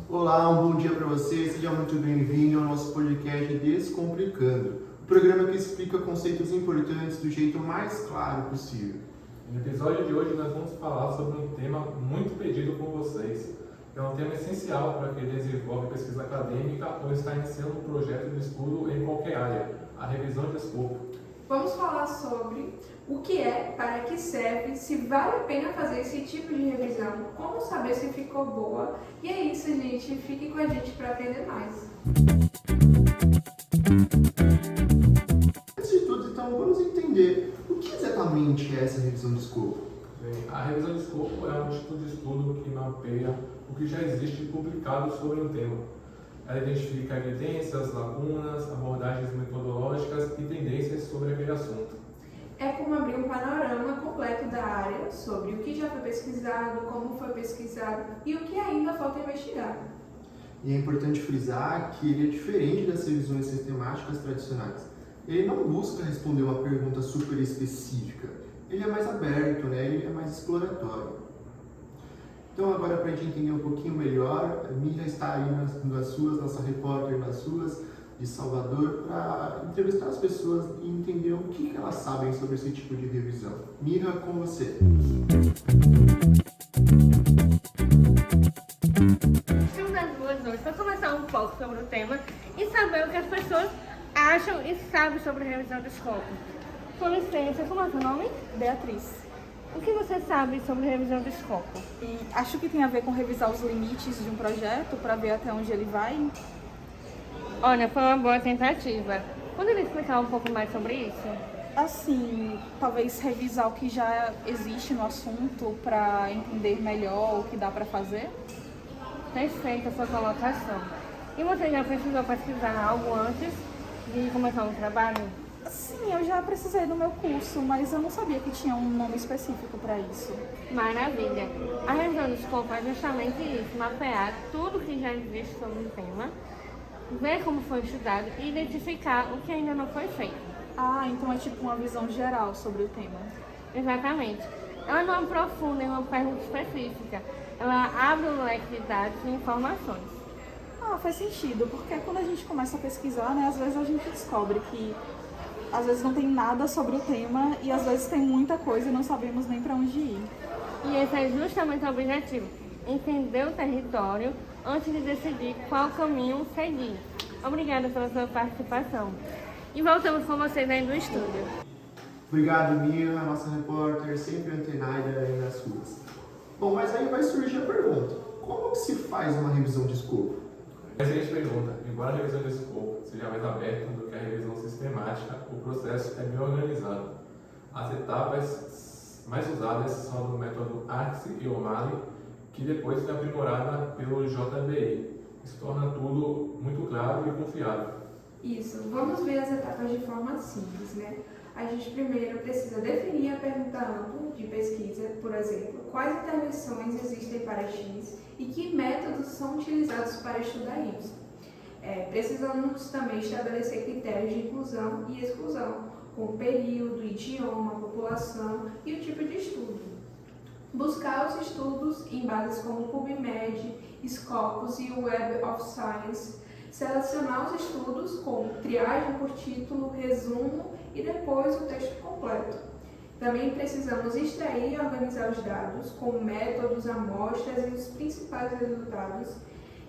Olá, um bom dia para você, seja muito bem-vindo ao nosso podcast Descomplicando, o programa que explica conceitos importantes do jeito mais claro possível. No episódio de hoje nós vamos falar sobre um tema muito pedido por vocês. É um tema essencial para quem desenvolve pesquisa acadêmica ou está iniciando um projeto de estudo em qualquer área, a revisão de escopo. Vamos falar sobre o que é, para que serve, se vale a pena fazer esse tipo de revisão, como saber se ficou boa. E é isso, gente. Fique com a gente para aprender mais. Antes de tudo, então, vamos entender o que exatamente é essa revisão de escopo. Bem, a revisão de escopo é um tipo de estudo que mapeia o que já existe publicado sobre um tema. Ela identifica evidências, lacunas, abordagens metodológicas e tendências sobre aquele assunto. É como abrir um panorama completo da área sobre o que já foi pesquisado, como foi pesquisado e o que ainda falta investigar. E é importante frisar que ele é diferente das revisões sistemáticas tradicionais. Ele não busca responder uma pergunta super específica. Ele é mais aberto, né? Ele é mais exploratório. Então agora, para a gente entender um pouquinho melhor, a Mira está aí nossa repórter nas ruas de Salvador, para entrevistar as pessoas e entender o que elas sabem sobre esse tipo de revisão. Mira, com você. Estamos nas ruas hoje para conversar um pouco sobre o tema e saber o que as pessoas acham e sabem sobre a revisão do escopo. Com licença, como é o seu nome? Beatriz. O que você sabe sobre a revisão do escopo? E acho que tem a ver com revisar os limites de um projeto para ver até onde ele vai. Olha, foi uma boa tentativa. Poderia explicar um pouco mais sobre isso? Assim, talvez revisar o que já existe no assunto para entender melhor o que dá para fazer. Perfeita a sua colocação. E você já precisou pesquisar algo antes de começar um trabalho? Sim, eu já precisei do meu curso, mas eu não sabia que tinha um nome específico para isso. Maravilha! A revisão do escopo é justamente isso, mapear tudo que já existe sobre o tema, ver como foi estudado e identificar o que ainda não foi feito. Ah, então é tipo uma visão geral sobre o tema. Exatamente. Ela não aprofunda em uma pergunta específica, ela abre um leque de dados e informações. Ah, faz sentido, porque quando a gente começa a pesquisar, né, às vezes a gente descobre que às vezes não tem nada sobre o tema e às vezes tem muita coisa e não sabemos nem para onde ir. E esse é justamente o objetivo, entender o território antes de decidir qual caminho seguir. Obrigada pela sua participação. E voltamos com vocês aí no estúdio. Obrigado, Mira, a nossa repórter, sempre antenada aí nas ruas. Bom, mas aí vai surgir a pergunta: como que se faz uma revisão de escopo? Excelente pergunta. Embora a revisão de escopo seja mais aberta do que a revisão sistemática, o processo é bem organizado. As etapas mais usadas são do método Arce e O'Malley, que depois foi aprimorada pelo JBI. Isso torna tudo muito claro e confiável. Isso, vamos ver as etapas de forma simples, né? A gente primeiro precisa definir a pergunta ampla de pesquisa, por exemplo, quais intervenções existem para X e que métodos são utilizados para estudar Y. Precisamos também estabelecer critérios de inclusão e exclusão, como período, idioma, população e o tipo de estudo. Buscar os estudos em bases como PubMed, Scopus e Web of Science. Selecionar os estudos com triagem por título, resumo e depois o texto completo. Também precisamos extrair e organizar os dados com métodos, amostras e os principais resultados.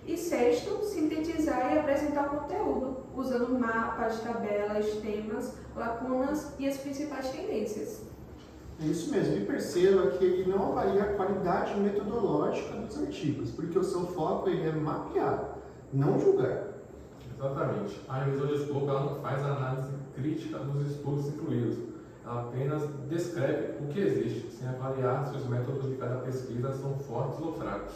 E sexto, sintetizar e apresentar o conteúdo, usando mapas, tabelas, temas, lacunas e as principais tendências. É isso mesmo, e perceba que ele não avalia a qualidade metodológica dos artigos, porque o seu foco ele é mapear, não julgar. Exatamente. A revisão de escopo ela não faz análise crítica dos estudos incluídos. Ela apenas descreve o que existe, sem avaliar se os métodos de cada pesquisa são fortes ou fracos.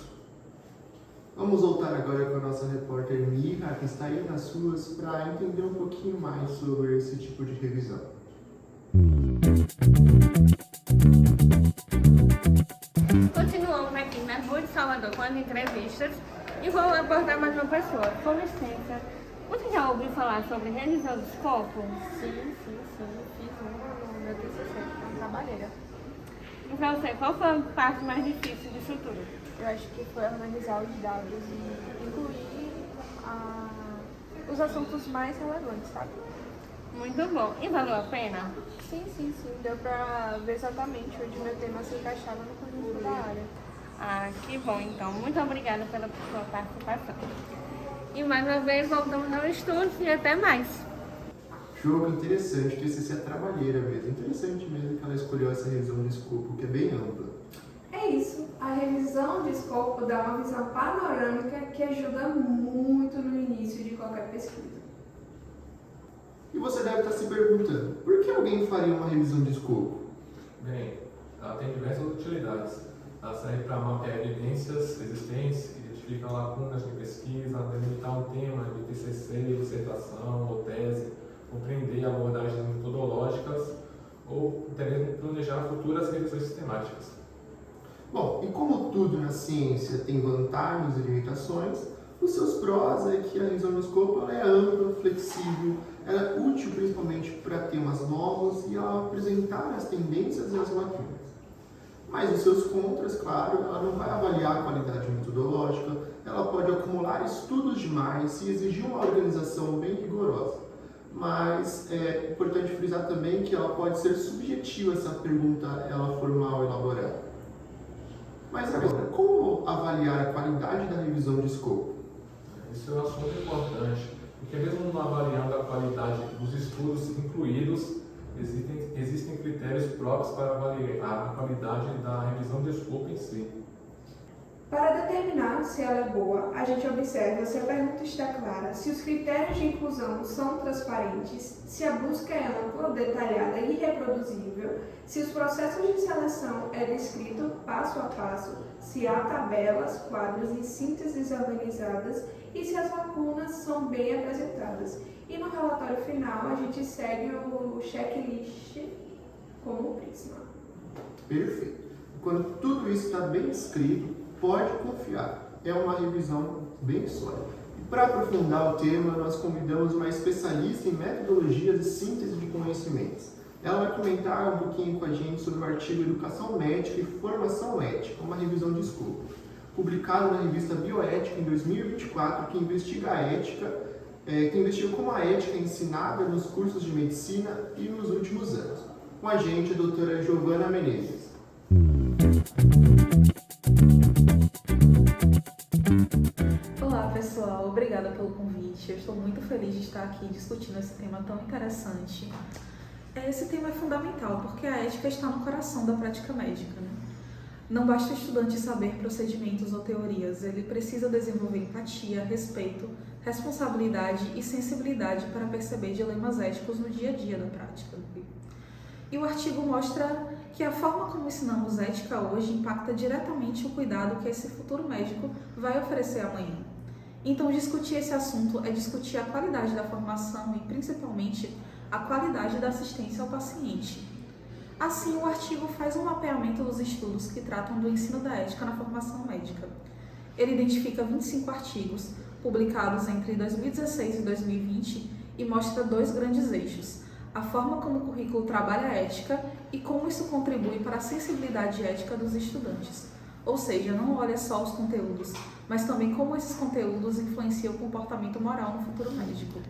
Vamos voltar agora com a nossa repórter Mira, que está aí nas ruas, para entender um pouquinho mais sobre esse tipo de revisão. Continuamos aqui na Rua de Salvador com as entrevistas e vou abordar mais uma pessoa. Com licença, você já ouviu falar sobre revisão do escopo? Sim, fiz no meu TCC. trabalheira. E pra você, qual foi a parte mais difícil disso tudo? Eu acho que foi organizar os dados e incluir os assuntos mais relevantes, sabe? Muito bom. E valeu a pena? Sim. Deu pra ver exatamente onde meu tema se encaixava no conjunto da área. Ah, que bom, então. Muito obrigada pela sua participação. E mais uma vez, voltamos ao estudo e até mais. Show, que interessante, TCC é trabalheira mesmo. Interessante mesmo que ela escolheu essa revisão de escopo, que é bem ampla. É isso. A revisão de escopo dá uma visão panorâmica que ajuda muito no início de qualquer pesquisa. E você deve estar se perguntando, por que alguém faria uma revisão de escopo? Bem, ela tem diversas utilidades. Ela serve para mapear evidências existentes, identificar lacunas de pesquisa, delimitar um tema de TCC, dissertação ou tese, compreender abordagens metodológicas ou até mesmo planejar futuras revisões sistemáticas. Bom, e como tudo na ciência tem vantagens e limitações, os seus prós é que a revisão de escopo ela é ampla, flexível, ela é útil principalmente para temas novos e ela apresentar as tendências e as lacunas. Mas os seus contras, claro, ela não vai avaliar a qualidade metodológica, ela pode acumular estudos demais e exigir uma organização bem rigorosa. Mas é importante frisar também que ela pode ser subjetiva essa pergunta ela for mal elaborada. Mas agora, como avaliar a qualidade da revisão de escopo? Isso é um assunto importante, porque mesmo não avaliando a qualidade dos estudos incluídos, existem critérios próprios para avaliar a qualidade da revisão de escopo em si. Para determinar se ela é boa, a gente observa se a pergunta está clara, se os critérios de inclusão são transparentes, se a busca é ampla, detalhada e reproduzível, se os processos de seleção é descrito passo a passo, se há tabelas, quadros e sínteses organizadas e se as lacunas são bem apresentadas. E no relatório final a gente segue o checklist como prisma. Perfeito. Quando tudo isso está bem escrito, pode confiar. É uma revisão bem sólida. E para aprofundar o tema, nós convidamos uma especialista em metodologias e síntese de conhecimentos. Ela vai comentar um pouquinho com a gente sobre o artigo Educação Médica e Formação Ética, uma revisão de escopo, publicado na revista Bioética em 2024, que investiga a ética, que investiga como a ética é ensinada nos cursos de medicina e nos últimos anos. Com a gente, a doutora Giovana Menezes. Olá pessoal, obrigada pelo convite. Eu estou muito feliz de estar aqui discutindo esse tema tão interessante. Esse tema é fundamental porque a ética está no coração da prática médica, né? Não basta o estudante saber procedimentos ou teorias, ele precisa desenvolver empatia, respeito, responsabilidade e sensibilidade para perceber dilemas éticos no dia a dia da prática. E o artigo mostra que a forma como ensinamos ética hoje impacta diretamente o cuidado que esse futuro médico vai oferecer amanhã. Então, discutir esse assunto é discutir a qualidade da formação e, principalmente, a qualidade da assistência ao paciente. Assim, o artigo faz um mapeamento dos estudos que tratam do ensino da ética na formação médica. Ele identifica 25 artigos, publicados entre 2016 e 2020, e mostra 2 grandes eixos: a forma como o currículo trabalha a ética e como isso contribui para a sensibilidade ética dos estudantes. Ou seja, não olha só os conteúdos, mas também como esses conteúdos influenciam o comportamento moral no futuro médico.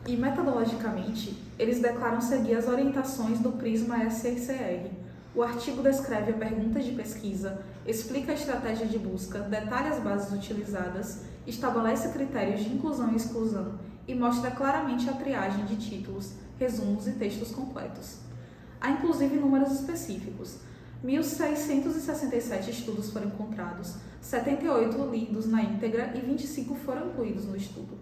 E, metodologicamente, eles declaram seguir as orientações do Prisma SCR. O artigo descreve a pergunta de pesquisa, explica a estratégia de busca, detalha as bases utilizadas, estabelece critérios de inclusão e exclusão e mostra claramente a triagem de títulos, resumos e textos completos. Há inclusive números específicos. 1.667 estudos foram encontrados, 78 lidos na íntegra e 25 foram incluídos no estudo.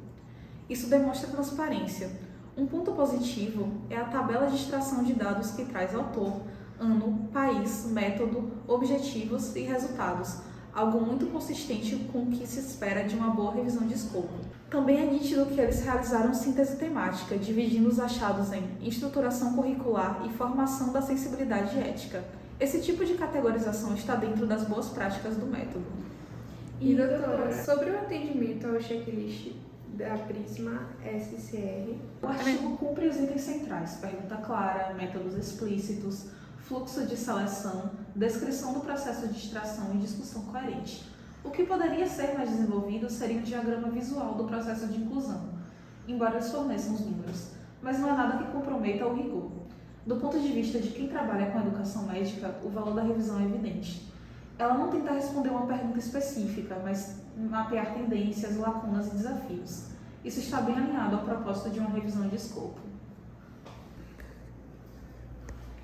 Isso demonstra transparência. Um ponto positivo é a tabela de extração de dados que traz autor, ano, país, método, objetivos e resultados, algo muito consistente com o que se espera de uma boa revisão de escopo. Também é nítido que eles realizaram síntese temática, dividindo os achados em estruturação curricular e formação da sensibilidade ética. Esse tipo de categorização está dentro das boas práticas do método. E, doutora, sobre o atendimento ao checklist da Prisma SCR, o artigo cumpre os itens centrais: pergunta clara, métodos explícitos, fluxo de seleção, descrição do processo de extração e discussão coerente. O que poderia ser mais desenvolvido seria um diagrama visual do processo de inclusão, embora eles forneçam os números, mas não é nada que comprometa o rigor. Do ponto de vista de quem trabalha com educação médica, o valor da revisão é evidente. Ela não tenta responder uma pergunta específica, mas mapear tendências, lacunas e desafios. Isso está bem alinhado ao propósito de uma revisão de escopo.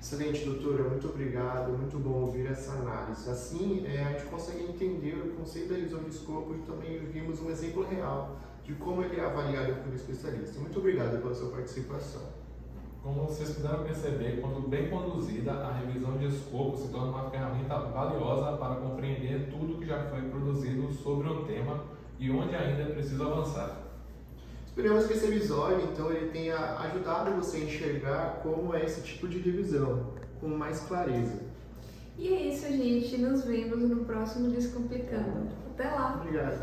Excelente, doutora. Muito obrigado. Muito bom ouvir essa análise. Assim, a gente consegue entender o conceito da revisão de escopo e também vimos um exemplo real de como ele é avaliado por especialista. Muito obrigado pela sua participação. Como vocês puderam perceber, quando bem conduzida, a revisão de escopo se torna uma ferramenta valiosa para compreender tudo que já foi produzido sobre um tema e onde ainda é preciso avançar. Esperamos que esse episódio, então, ele tenha ajudado você a enxergar como é esse tipo de revisão, com mais clareza. E é isso, gente. Nos vemos no próximo Descomplicando. Até lá! Obrigado.